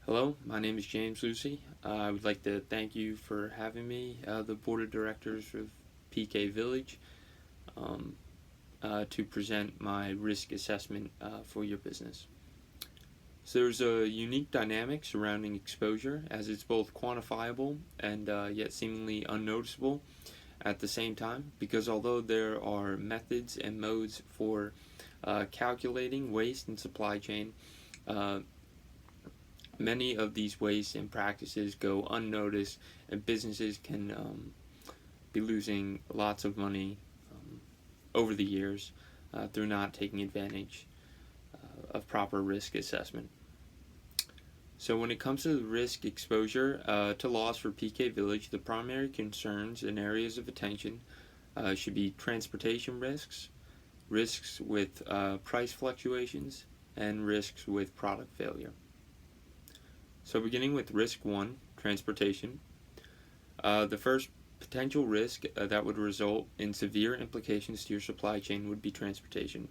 Hello, my name is James Lucy. I would like to thank you for having me, the board of directors of PK Village, um, to present my risk assessment for your business. So there's a unique dynamic surrounding exposure, as it's both quantifiable and yet seemingly unnoticeable at the same time, because although there are methods and modes for calculating waste and supply chain, uh, many of these wastes and practices go unnoticed, and businesses can be losing lots of money over the years through not taking advantage of proper risk assessment. So, when it comes to the risk exposure to loss for PK Village, the primary concerns and areas of attention should be transportation risks, risks with price fluctuations, and risks with product failure. So, beginning with risk one, transportation, the first potential risk that would result in severe implications to your supply chain would be transportation.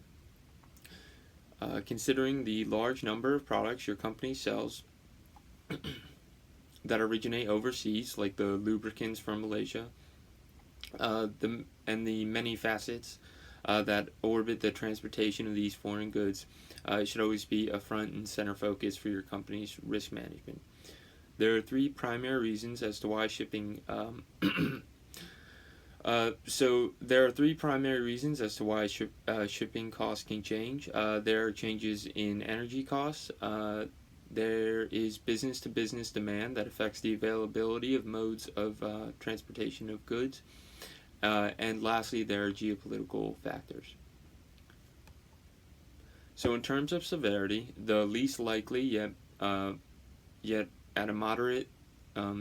Considering the large number of products your company sells that originate overseas, like the lubricants from Malaysia, and the many facets that orbit the transportation of these foreign goods, it should always be a front and center focus for your company's risk management. There are three primary reasons as to why shipping. So there are three primary reasons as to why shipping costs can change. There are changes in energy costs. There is business-to-business demand that affects the availability of modes of transportation of goods. And lastly, there are geopolitical factors. So in terms of severity, the least likely yet at a moderate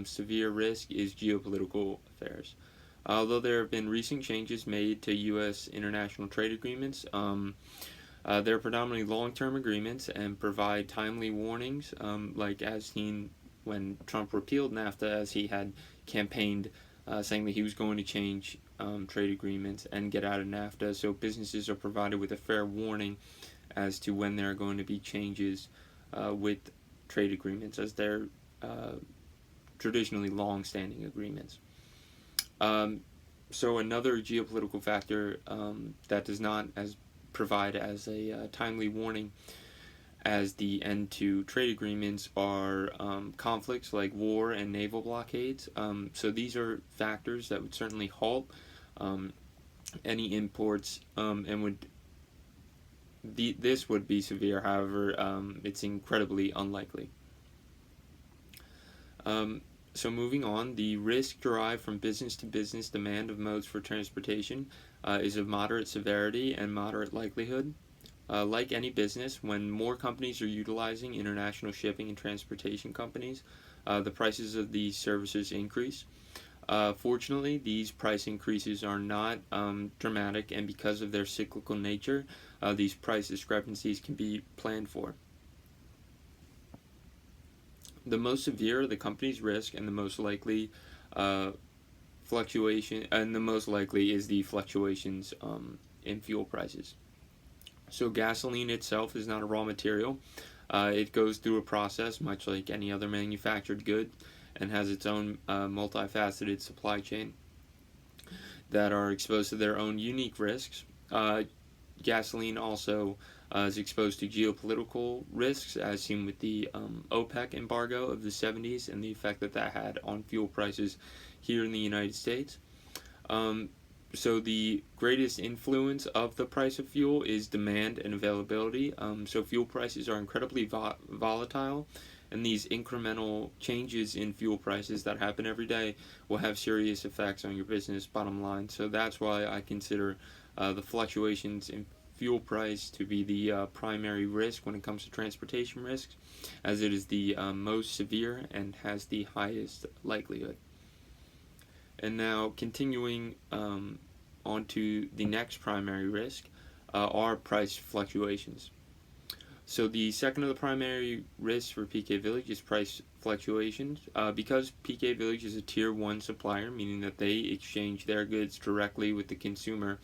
severe risk is geopolitical affairs. Although there have been recent changes made to U.S. international trade agreements, they're predominantly long-term agreements and provide timely warnings, like as seen when Trump repealed NAFTA, as he had campaigned saying that he was going to change trade agreements and get out of NAFTA. So businesses are provided with a fair warning as to when there are going to be changes with trade agreements, as they're traditionally long-standing agreements. So another geopolitical factor that does not provide as a timely warning as the end to trade agreements are conflicts like war and naval blockades. So these are factors that would certainly halt any imports and this would be severe. However, it's incredibly unlikely. So moving on, the risk derived from business-to-business demand of modes for transportation is of moderate severity and moderate likelihood. Like any business, when more companies are utilizing international shipping and transportation companies, the prices of these services increase. Fortunately, these price increases are not dramatic, and because of their cyclical nature, these price discrepancies can be planned for. The most severe the company's risk, and the most likely fluctuation, and the most likely is the fluctuations in fuel prices. So gasoline itself is not a raw material. It goes through a process much like any other manufactured good and has its own multifaceted supply chain that are exposed to their own unique risks. Gasoline also is exposed to geopolitical risks, as seen with the OPEC embargo of the 70s and the effect that had on fuel prices here in the United States. So the greatest influence of the price of fuel is demand and availability. So fuel prices are incredibly volatile, and these incremental changes in fuel prices that happen every day will have serious effects on your business bottom line. So that's why I consider the fluctuations in fuel price to be the primary risk when it comes to transportation risks, as it is the most severe and has the highest likelihood. And now continuing on to the next primary risk are price fluctuations. So the second of the primary risks for PK Village is price fluctuations. Because PK Village is a tier 1 supplier, meaning that they exchange their goods directly with the consumer,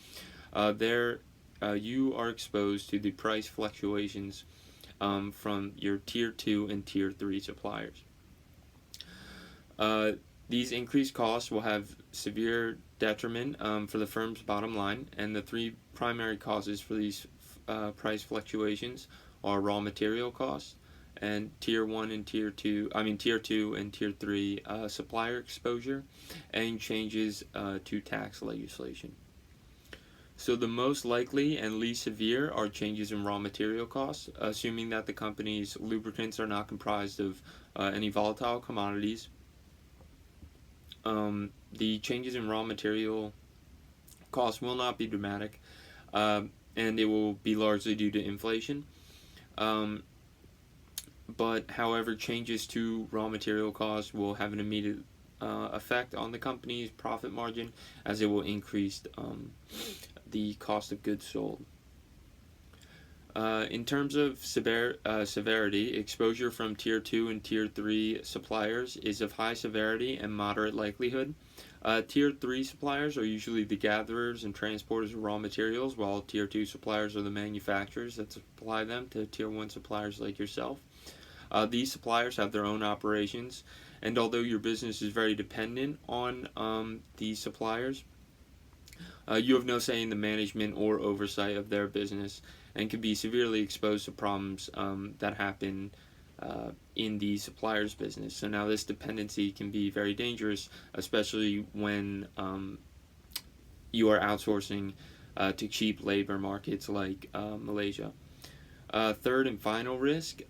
you are exposed to the price fluctuations from your Tier 2 and Tier 3 suppliers. These increased costs will have severe detriment for the firm's bottom line, and the three primary causes for these price fluctuations are raw material costs and Tier 2 and Tier 3 supplier exposure, and changes to tax legislation. So the most likely and least severe are changes in raw material costs, assuming that the company's lubricants are not comprised of any volatile commodities. The changes in raw material costs will not be dramatic, and it will be largely due to inflation. But however, changes to raw material costs will have an immediate effect on the company's profit margin, as it will increase the cost of goods sold. In terms of severity, exposure from Tier 2 and Tier 3 suppliers is of high severity and moderate likelihood. Tier 3 suppliers are usually the gatherers and transporters of raw materials, while Tier 2 suppliers are the manufacturers that supply them to Tier 1 suppliers like yourself. These suppliers have their own operations, and although your business is very dependent on these suppliers, you have no say in the management or oversight of their business, and can be severely exposed to problems that happen in the supplier's business. So now this dependency can be very dangerous, especially when you are outsourcing to cheap labor markets like Malaysia. Third and final risk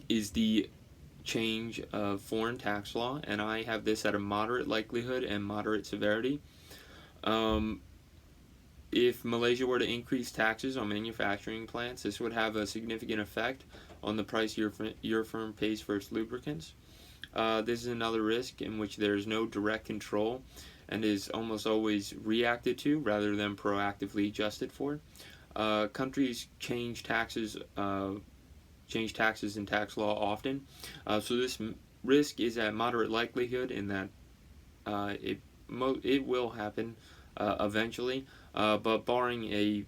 is the change of foreign tax law, and I have this at a moderate likelihood and moderate severity. If Malaysia were to increase taxes on manufacturing plants, this would have a significant effect on the price your firm pays for its lubricants. This is another risk in which there is no direct control and is almost always reacted to rather than proactively adjusted for. Countries change taxes and tax law often, so this risk is at moderate likelihood in that it will happen eventually, but barring a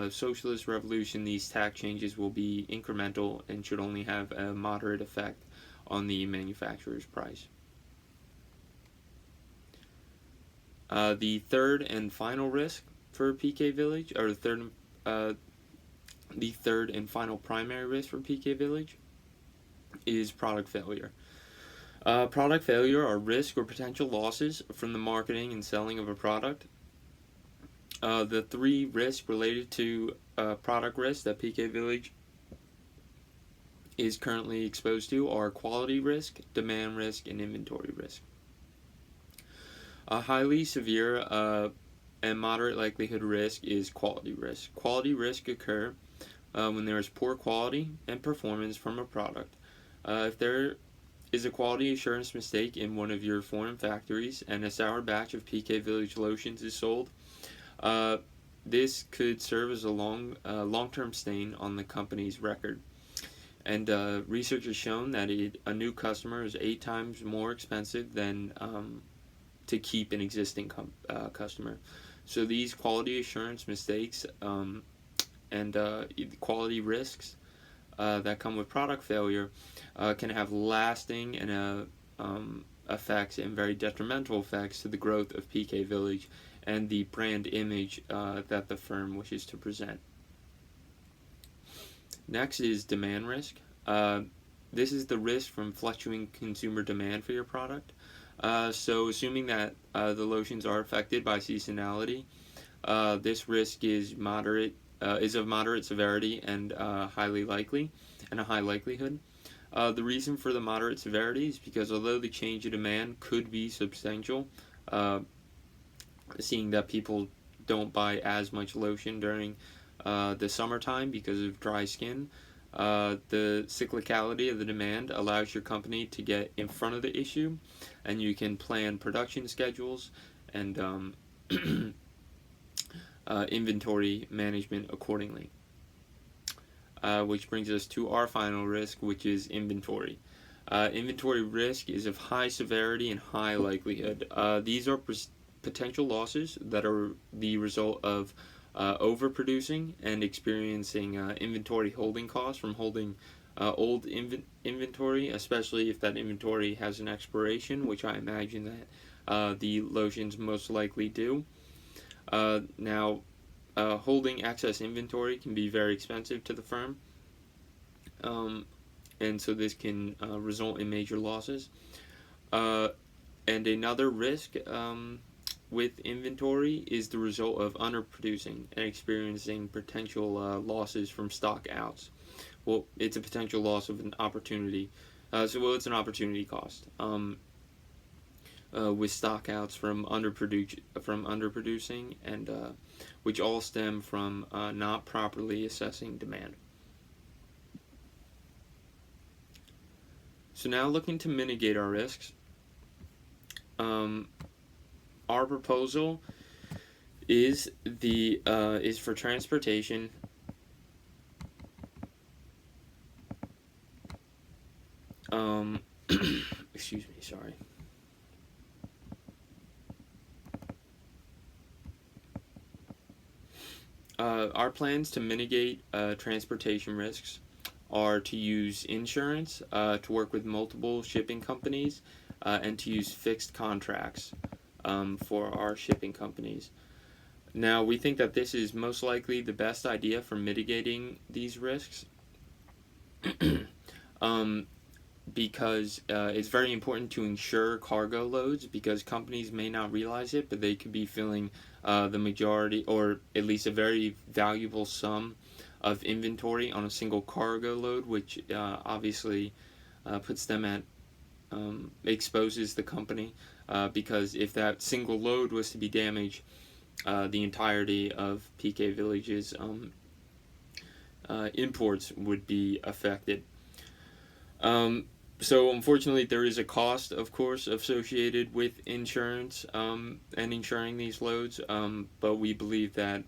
socialist revolution, these tax changes will be incremental and should only have a moderate effect on the manufacturer's price. The third and final risk for PK Village, or the third and final primary risk for PK Village, is product failure. Product failure are risk or potential losses from the marketing and selling of a product. The three risks related to product risk that PK Village is currently exposed to are quality risk, demand risk, and inventory risk. A highly severe and moderate likelihood risk is quality risk. Quality risk occur when there is poor quality and performance from a product. If there is a quality assurance mistake in one of your foreign factories and a sour batch of PK Village lotions is sold, this could serve as a long-term stain on the company's record. And research has shown that a new customer is 8 times more expensive than to keep an existing customer. So these quality assurance mistakes and quality risks that come with product failure can have lasting and effects and very detrimental effects to the growth of PK Village and the brand image that the firm wishes to present. Next is demand risk. This is the risk from fluctuating consumer demand for your product. So assuming that the lotions are affected by seasonality, this risk is of moderate severity and highly likely, and a high likelihood. The reason for the moderate severity is because although the change in demand could be substantial, seeing that people don't buy as much lotion during the summertime because of dry skin, the cyclicality of the demand allows your company to get in front of the issue, and you can plan production schedules and inventory management accordingly. Which brings us to our final risk, which is inventory. Inventory risk is of high severity and high likelihood. These are potential losses that are the result of overproducing and experiencing inventory holding costs from holding old inventory, especially if that inventory has an expiration, which I imagine that the lotions most likely do. Now, holding excess inventory can be very expensive to the firm, and so this can result in major losses. And another risk with inventory is the result of underproducing and experiencing potential losses from stock outs. Well, it's a potential loss of an opportunity. It's an opportunity cost with stock outs from underproducing, and which all stem from not properly assessing demand. So now, looking to mitigate our risks, our proposal is for transportation. Excuse me, sorry. Our plans to mitigate transportation risks are to use insurance, to work with multiple shipping companies, and to use fixed contracts for our shipping companies. Now, we think that this is most likely the best idea for mitigating these risks. Because it's very important to insure cargo loads, because companies may not realize it, but they could be filling the majority, or at least a very valuable sum of inventory on a single cargo load, which obviously puts them at, exposes the company, because if that single load was to be damaged, the entirety of PK Village's imports would be affected. So unfortunately, there is a cost, of course, associated with insurance and insuring these loads, but we believe that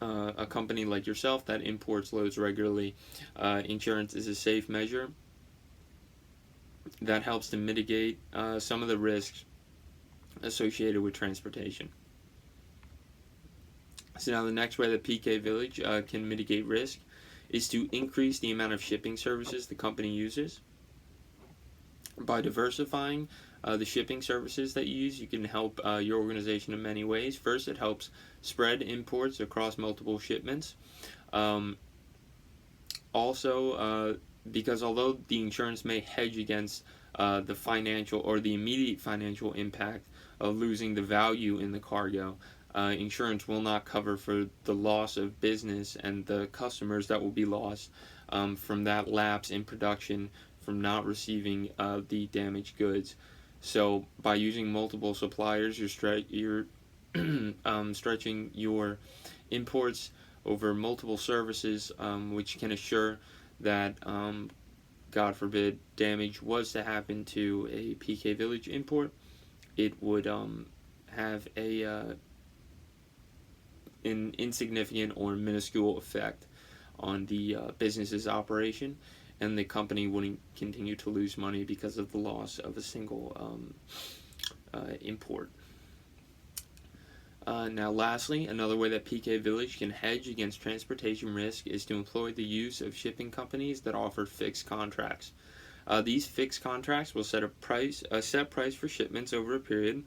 a company like yourself that imports loads regularly, insurance is a safe measure that helps to mitigate some of the risks associated with transportation. So now the next way that PK Village can mitigate risk is to increase the amount of shipping services the company uses. By diversifying the shipping services that you use, you can help your organization in many ways. First, it helps spread imports across multiple shipments. Also, because although the insurance may hedge against the financial or the immediate financial impact of losing the value in the cargo, insurance will not cover for the loss of business and the customers that will be lost from that lapse in production, from not receiving the damaged goods. So by using multiple suppliers, you're stretching your imports over multiple services, which can assure that, God forbid, damage was to happen to a PK Village import, it would have an insignificant or minuscule effect on the business's operation, and the company wouldn't continue to lose money because of the loss of a single import. Now lastly, another way that PK Village can hedge against transportation risk is to employ the use of shipping companies that offer fixed contracts. These fixed contracts will set a set price for shipments over a period,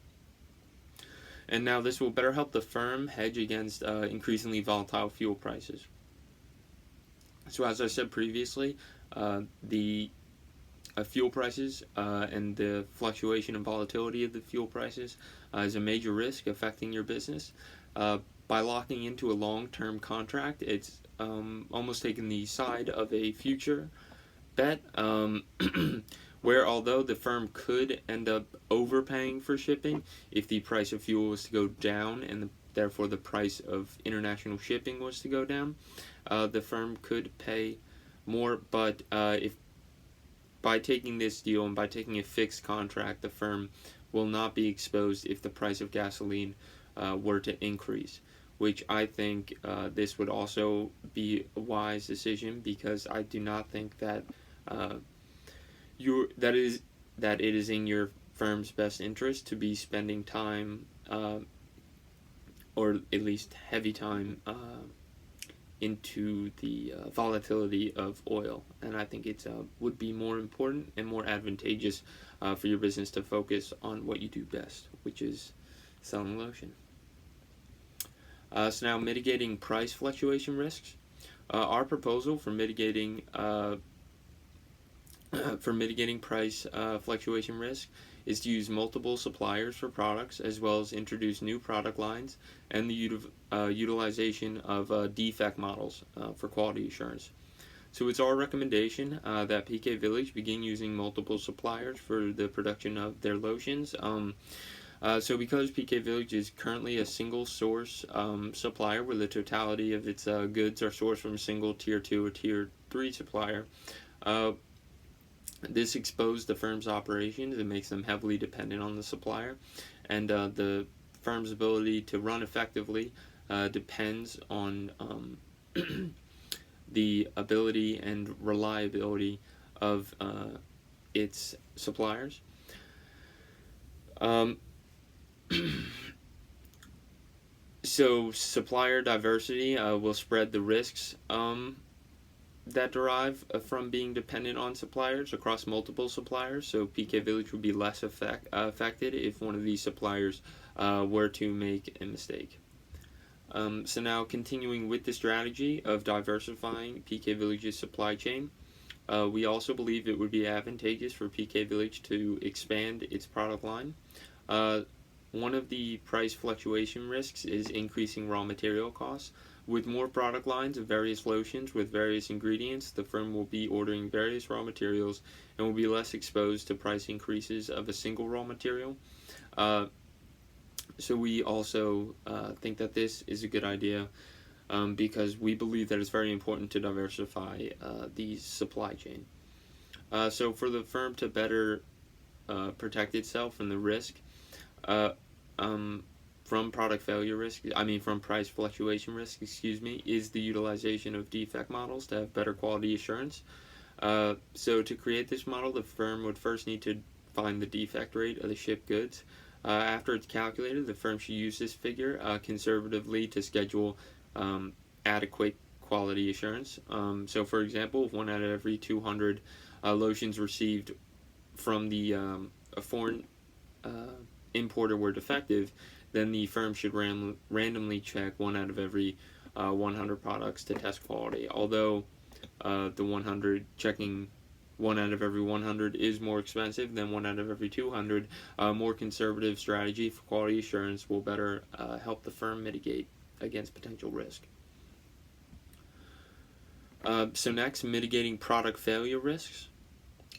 and now this will better help the firm hedge against increasingly volatile fuel prices. So as I said previously, the fuel prices and the fluctuation and volatility of the fuel prices is a major risk affecting your business. By locking into a long-term contract, it's almost taking the side of a future bet, where although the firm could end up overpaying for shipping if the price of fuel was to go down, and therefore the price of international shipping was to go down, the firm could pay more, but if by taking this deal and by taking a fixed contract, the firm will not be exposed if the price of gasoline were to increase, which I think this would also be a wise decision, because I do not think that it is in your firm's best interest to be spending time or at least heavy time, into the volatility of oil. And I think it would be more important and more advantageous for your business to focus on what you do best, which is selling lotion. So now, mitigating price fluctuation risks. Our proposal for mitigating price fluctuation risk is to use multiple suppliers for products, as well as introduce new product lines and the utilization of defect models for quality assurance. So it's our recommendation that PK Village begin using multiple suppliers for the production of their lotions. So because PK Village is currently a single source supplier, where the totality of its goods are sourced from a single tier 2 or tier 3 supplier, this exposed the firm's operations and makes them heavily dependent on the supplier, and the firm's ability to run effectively depends on the ability and reliability of its suppliers. So supplier diversity will spread the risks that derive from being dependent on suppliers across multiple suppliers. So PK Village would be less affected if one of these suppliers were to make a mistake. So now, continuing with the strategy of diversifying PK Village's supply chain, we also believe it would be advantageous for PK Village to expand its product line. One of the price fluctuation risks is increasing raw material costs. With more product lines of various lotions with various ingredients, the firm will be ordering various raw materials and will be less exposed to price increases of a single raw material. So we also think that this is a good idea because we believe that it's very important to diversify the supply chain. So for the firm to better protect itself from the risk from product failure risk, from price fluctuation risk, is the utilization of defect models to have better quality assurance. So to create this model, the firm would first need to find the defect rate of the shipped goods. After it's calculated, the firm should use this figure conservatively to schedule adequate quality assurance. So for example, if 1 out of every 200 lotions received from the a foreign importer were defective, then the firm should randomly check 1 out of every 100 products to test quality. Although checking 1 out of every 100 is more expensive than 1 out of every 200, a more conservative strategy for quality assurance will better help the firm mitigate against potential risk. So next, mitigating product failure risks.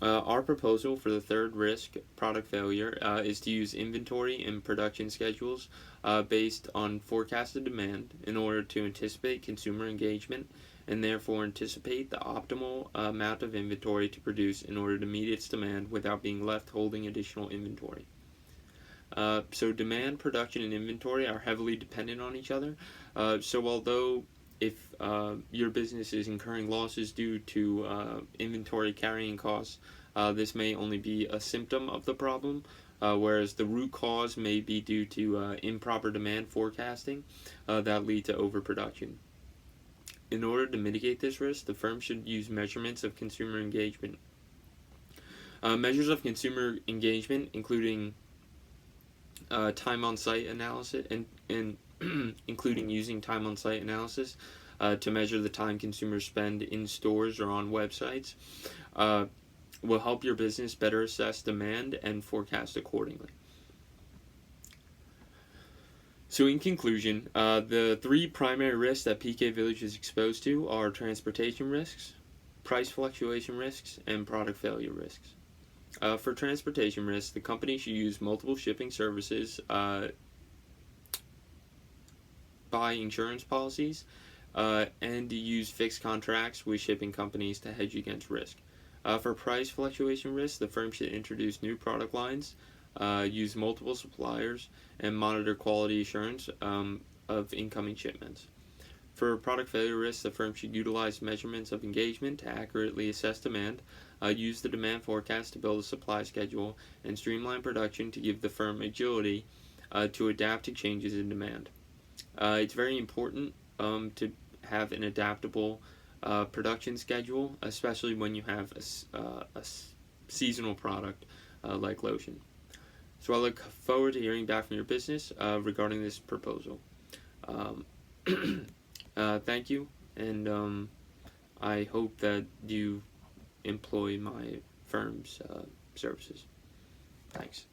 Our proposal for the third risk, product failure, is to use inventory and production schedules based on forecasted demand in order to anticipate consumer engagement and therefore anticipate the optimal amount of inventory to produce in order to meet its demand without being left holding additional inventory. So demand, production, and inventory are heavily dependent on each other. So although if your business is incurring losses due to inventory carrying costs, this may only be a symptom of the problem, whereas the root cause may be due to improper demand forecasting that lead to overproduction. In order to mitigate this risk, the firm should use measurements of consumer engagement. Measures of consumer engagement, including time on site analysis and including using time on site analysis to measure the time consumers spend in stores or on websites, will help your business better assess demand and forecast accordingly. So in conclusion, the 3 primary risks that PK Village is exposed to are transportation risks, price fluctuation risks, and product failure risks. For transportation risks, the company should use multiple shipping services, buy insurance policies, and use fixed contracts with shipping companies to hedge against risk. For price fluctuation risks, the firm should introduce new product lines, use multiple suppliers, and monitor quality assurance of incoming shipments. For product failure risks, the firm should utilize measurements of engagement to accurately assess demand, use the demand forecast to build a supply schedule, and streamline production to give the firm agility to adapt to changes in demand. It's very important to have an adaptable production schedule, especially when you have a seasonal product like lotion. So I look forward to hearing back from your business regarding this proposal. Um, thank you, and I hope that you employ my firm's services. Thanks.